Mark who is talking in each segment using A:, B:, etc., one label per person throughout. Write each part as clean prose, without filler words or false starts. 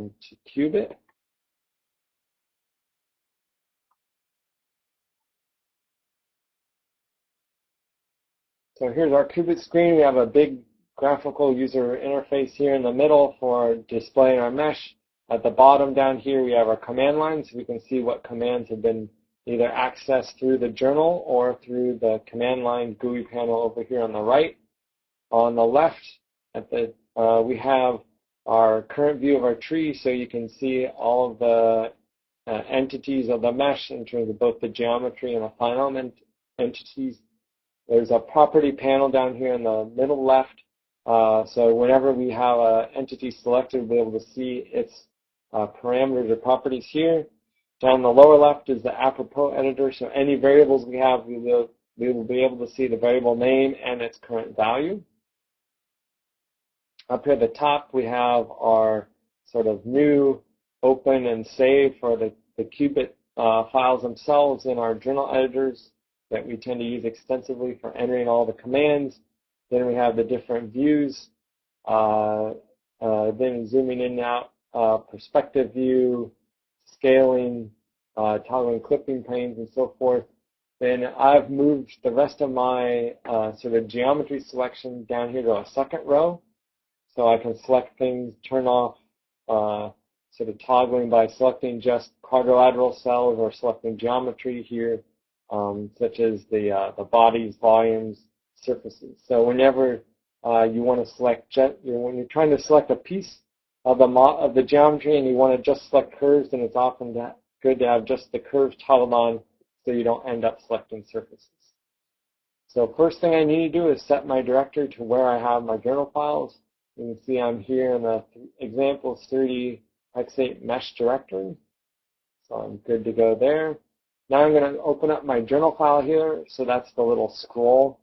A: on to Cuba. So here's our Cuba screen. We have a big graphical user interface here in the middle for displaying our mesh. At the bottom down here, we have our command line, so we can see what commands have been either accessed through the journal or through the command line GUI panel over here on the right. On the left, we have our current view of our tree, so you can see all of the entities of the mesh in terms of both the geometry and the final entities. There's a property panel down here in the middle left. So whenever we have an entity selected, we'll be able to see its parameters or properties here. Down the lower left is the apropos editor. So any variables we have, we will be able to see the variable name and its current value. Up here at the top, we have our sort of new open and save for the qubit files themselves in our journal editors that we tend to use extensively for entering all the commands. Then we have the different views, then zooming in and out, perspective view, scaling, toggling clipping planes, and so forth. Then I've moved the rest of my sort of geometry selection down here to a second row. So I can select things, turn off sort of toggling by selecting just quadrilateral cells or selecting geometry here, such as the bodies, volumes, surfaces. So whenever you want to select, when you're trying to select a piece of the geometry and you want to just select curves, then it's often good to have just the curves toggled on so you don't end up selecting surfaces. So first thing I need to do is set my directory to where I have my journal files. You can see I'm here in the example 30x8 mesh directory. So I'm good to go there. Now I'm going to open up my journal file here. So that's the little scroll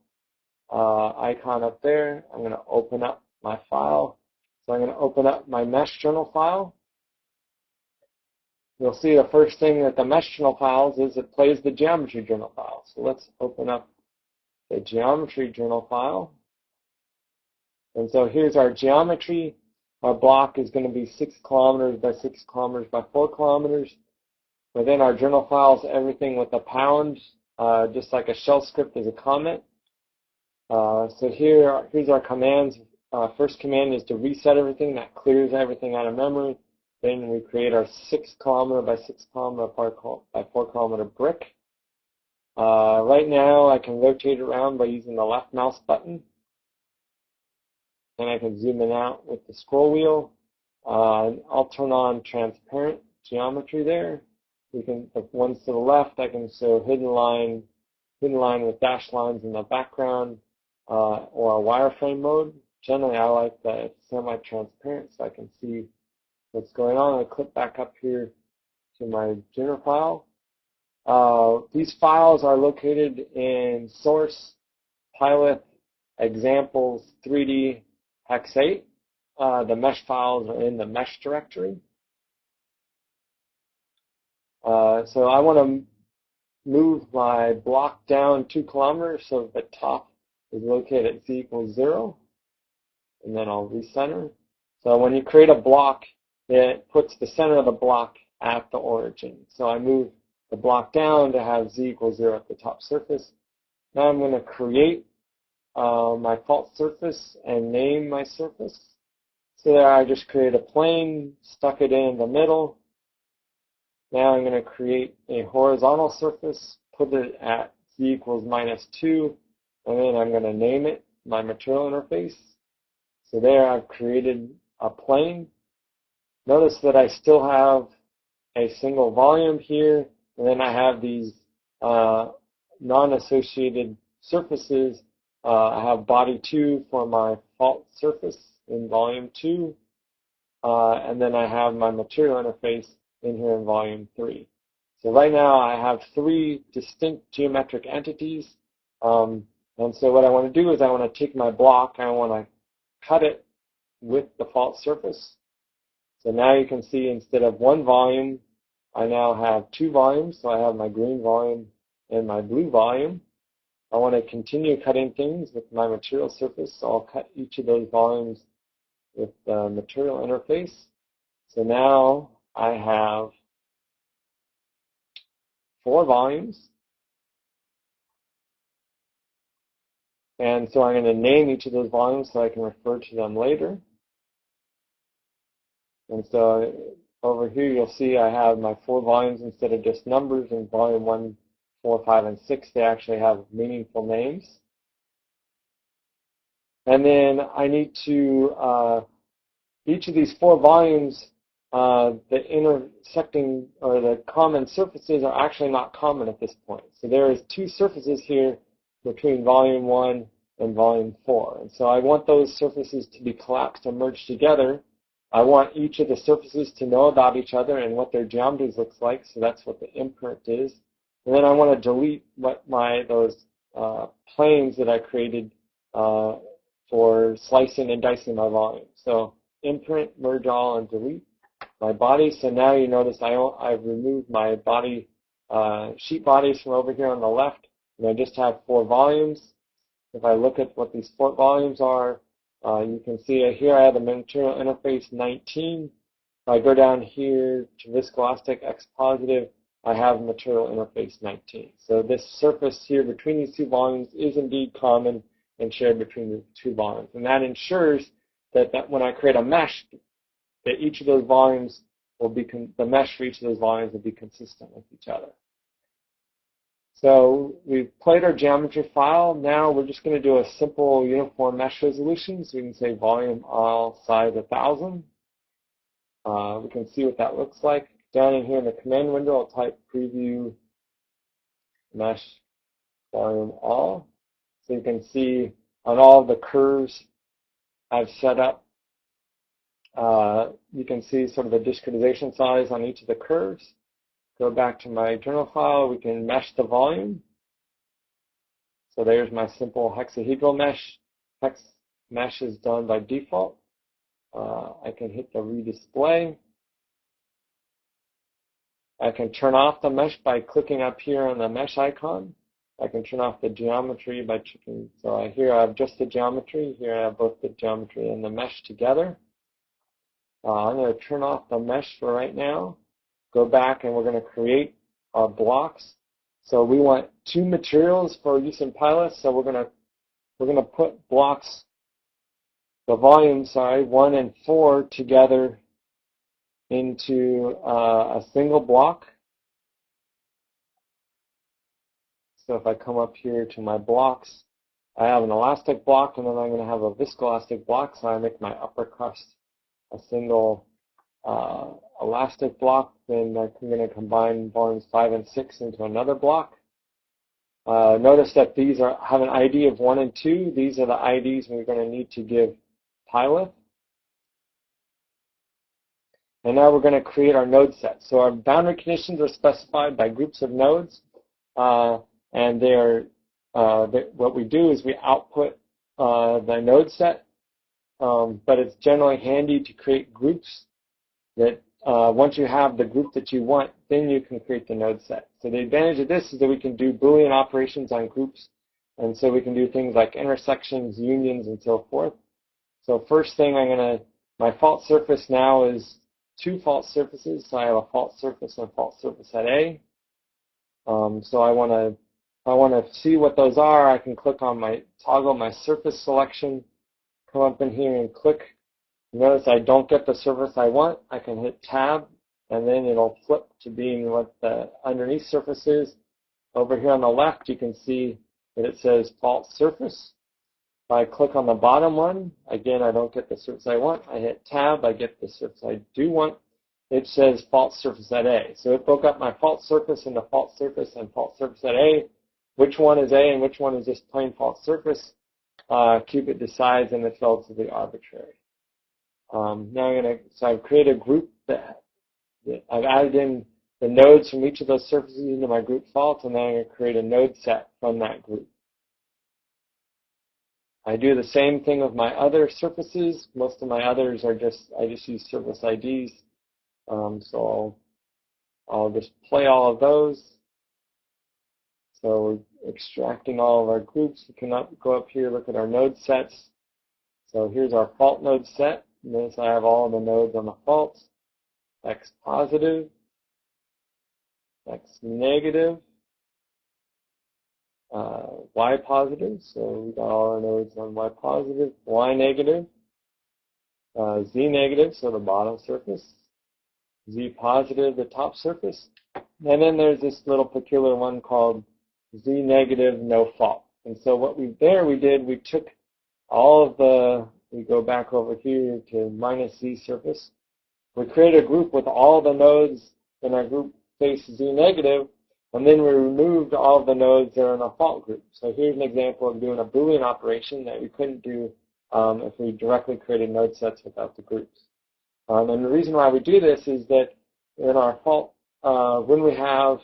A: icon up there. I'm going to open up my file. So I'm going to open up my mesh journal file. You'll see the first thing that the mesh journal files is it plays the geometry journal file. So let's open up the geometry journal file. And so here's our geometry. Our block is going to be 6 kilometers by 6 kilometers by 4 kilometers. Within our journal files, everything with a pound, just like a shell script is a comment. So here's our commands. First command is to reset everything. That clears everything out of memory. Then we create our 6 kilometer by 6 kilometer by 4 kilometer brick. Right now, I can rotate it around by using the left mouse button. And I can zoom in out with the scroll wheel. I'll turn on transparent geometry there. The ones to the left, I can show hidden line with dashed lines in the background, or a wireframe mode. Generally, I like the semi-transparent so I can see what's going on. I click back up here to my journal file. These files are located in source, pilot, examples, 3D, hex 8. The mesh files are in the mesh directory. So I want to move my block down 2 kilometers so the top is located at z equals 0. And then I'll recenter. So when you create a block, it puts the center of the block at the origin. So I move the block down to have z equals 0 at the top surface. Now I'm going to create my fault surface and name my surface. So there I just create a plane, stuck it in the middle. Now I'm going to create a horizontal surface, put it at z equals -2, and then I'm going to name it my material interface. So there I've created a plane. Notice that I still have a single volume here, and then I have these non-associated surfaces. I have body 2 for my fault surface in volume 2, and then I have my material interface in here in volume 3. So right now I have 3 distinct geometric entities, and so what I want to do is I want to take my block and I want to cut it with the fault surface. So now you can see instead of 1 volume, I now have 2 volumes. So I have my green volume and my blue volume. I want to continue cutting things with my material surface, so I'll cut each of those volumes with the material interface. So now I have 4 volumes. And so I'm going to name each of those volumes so I can refer to them later. And so over here you'll see I have my 4 volumes instead of just numbers. In volume 1, 4, 5, and 6, they actually have meaningful names. And then I need to, each of these 4 volumes, the intersecting or the common surfaces are actually not common at this point. So there is 2 surfaces here between volume 1 and volume 4. And so I want those surfaces to be collapsed or merged together. I want each of the surfaces to know about each other and what their geometries looks like. So that's what the imprint is. And then I want to delete what those planes that I created for slicing and dicing my volume. So imprint, merge all, and delete my body. So now you notice I've removed my body, sheet bodies from over here on the left, and I just have 4 volumes. If I look at what these 4 volumes are, you can see here I have the material interface 19. If I go down here to viscoelastic X positive, I have material interface 19. So this surface here between these 2 volumes is indeed common and shared between the 2 volumes. And that ensures that when I create a mesh, that each of those volumes will be, the mesh for each of those volumes will be consistent with each other. So we've played our geometry file. Now we're just going to do a simple uniform mesh resolution. So we can say volume all size 1000. We can see what that looks like. Down in here in the command window, I'll type preview mesh volume all. So you can see on all of the curves I've set up, you can see sort of the discretization size on each of the curves. Go back to my journal file, we can mesh the volume. So there's my simple hexahedral mesh. Hex mesh is done by default. I can hit the redisplay. I can turn off the mesh by clicking up here on the mesh icon. I can turn off the geometry by checking. So here I have just the geometry. Here I have both the geometry and the mesh together. I'm going to turn off the mesh for right now. Go back and we're going to create our blocks. So we want 2 materials for use in pilots. So we're going to put blocks, the volume, 1 and 4 together into a single block. So if I come up here to my blocks, I have an elastic block, and then I'm going to have a viscoelastic block. So I make my upper crust a single elastic block. Then I'm going to combine volumes 5 and 6 into another block. Notice that these have an ID of 1 and 2. These are the IDs we're going to need to give pilot. And now we're going to create our node set. So our boundary conditions are specified by groups of nodes. And what we do is we output the node set. But it's generally handy to create groups that once you have the group that you want, then you can create the node set. So the advantage of this is that we can do Boolean operations on groups. And so we can do things like intersections, unions, and so forth. So first thing my fault surface now is 2 fault surfaces. So I have a fault surface and a fault surface at A. So I want to see what those are. I can click on toggle my surface selection, come up in here and click. Notice I don't get the surface I want. I can hit tab, and then it'll flip to being what the underneath surface is. Over here on the left, you can see that it says fault surface. If I click on the bottom one, again, I don't get the surface I want. I hit tab, I get the surface I do want. It says fault surface at A. So it broke up my fault surface into fault surface and fault surface at A. Which one is A and which one is just plain fault surface? Qubit decides, and it's relatively arbitrary. Now so I've created a group that I've added in the nodes from each of those surfaces into my group fault, and then I'm going to create a node set from that group. I do the same thing with my other surfaces. Most of my others are I just use surface IDs. So I'll just play all of those. So we're extracting all of our groups. We can go up here, look at our node sets. So here's our fault node set. Notice I have all of the nodes on the fault. X positive, X negative, Y positive, so we got all our nodes on Y positive, Y negative, Z negative, so the bottom surface, Z positive, the top surface, and then there's this little peculiar one called Z negative, no fault. And so what we did, we took all of the, we go back over here to minus Z surface. We created a group with all the nodes in our group face Z negative, and then we removed all of the nodes that are in a fault group. So here's an example of doing a Boolean operation that we couldn't do if we directly created node sets without the groups. And the reason why we do this is that in our fault, when we have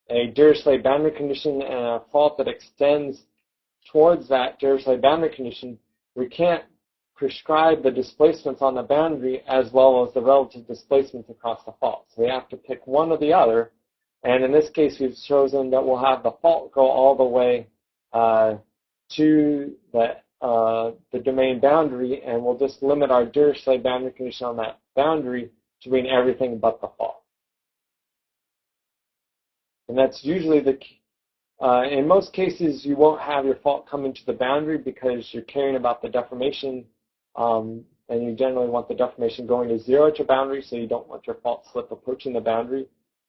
A: a Dirichlet boundary condition and a fault that extends towards that Dirichlet boundary condition, we can't prescribe the displacements on the boundary as well as the relative displacements across the fault. So we have to pick one or the other, and in this case we've chosen that we'll have the fault go all the way to the domain boundary, and we'll just limit our Dirichlet boundary condition on that boundary to being everything but the fault. And that's usually in most cases, you won't have your fault come into the boundary because you're caring about the deformation, and you generally want the deformation going to 0 at your boundary, so you don't want your fault slip approaching the boundary.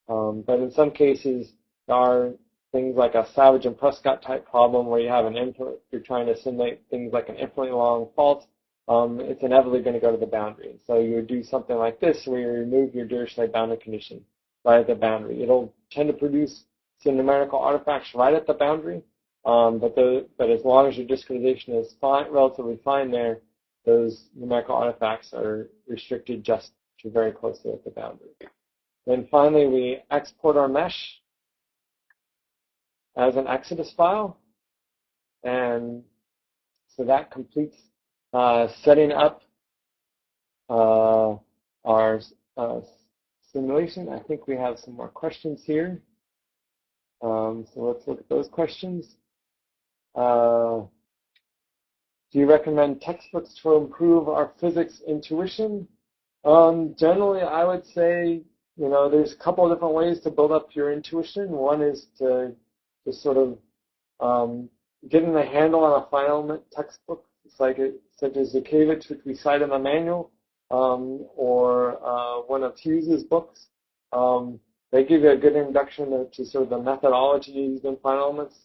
A: But in some cases, there are things like a Savage and Prescott type problem where you have an infinite, you're trying to simulate things like an infinitely long fault. It's inevitably going to go to the boundary. So you would do something like this where you remove your Dirichlet boundary condition right at the boundary. It'll tend to produce some numerical artifacts right at the boundary, but as long as your discretization is relatively fine there, those numerical artifacts are restricted just to very closely at the boundary. Then finally, we export our mesh as an Exodus file, and so that completes setting up our simulation. I think we have some more questions here. So let's look at those questions. Do you recommend textbooks to improve our physics intuition? Generally, I would say, there's a couple of different ways to build up your intuition. One is to sort of getting a handle on a fine element textbook, such as Zukavich, which we cite in the manual, or one of Hughes's books. They give you a good introduction to sort of the methodology used in fine elements.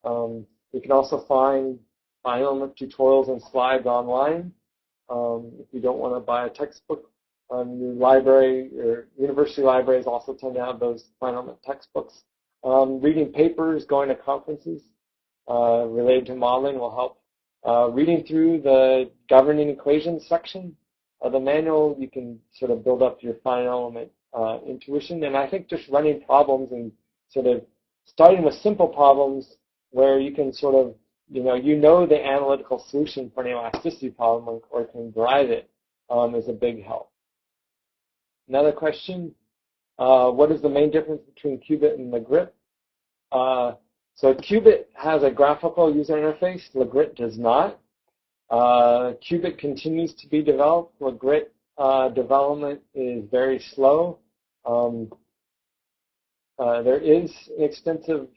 A: You can also find fine element tutorials and slides online. If you don't want to buy a textbook, your library or university libraries also tend to have those fine element textbooks. Reading papers, going to conferences related to modeling will help. Reading through the governing equations section of the manual, you can sort of build up your fine element intuition. And I think just running problems and sort of starting with simple problems where you can sort of, the analytical solution for an elasticity problem or can derive it is a big help. Another question, what is the main difference between Qubit and LeGrit? So Qubit has a graphical user interface. LeGrit does not. Qubit continues to be developed. LeGrit development is very slow. There is an extensive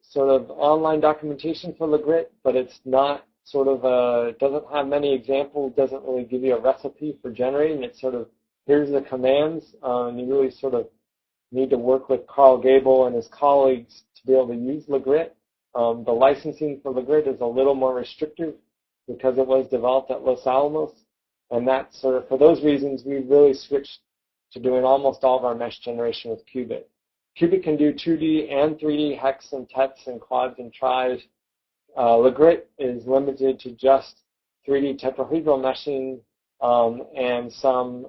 A: sort of online documentation for LeGrit, but it's not sort of doesn't have many examples, doesn't really give you a recipe for generating. It's sort of, here's the commands. You really sort of need to work with Carl Gable and his colleagues to be able to use LeGrit. The licensing for LeGrit is a little more restrictive because it was developed at Los Alamos, and that's sort of, for those reasons, we really switched to doing almost all of our mesh generation with Qubit. Qubit can do 2D and 3D hex and tets and quads and tris. LeGrit is limited to just 3D tetrahedral meshing and some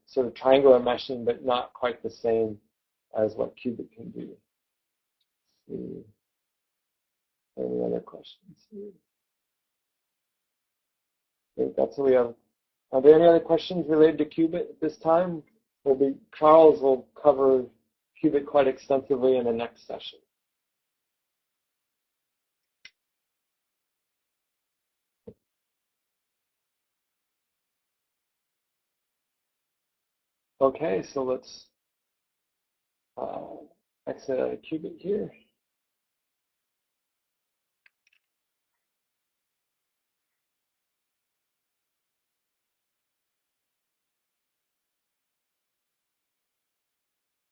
A: sort of triangular meshing, but not quite the same as what Qubit can do. Let's see. Any other questions here? I think that's what we have. Are there any other questions related to Qubit at this time? Charles will cover Qubit quite extensively in the next session. Okay, so let's exit out of Cuba here.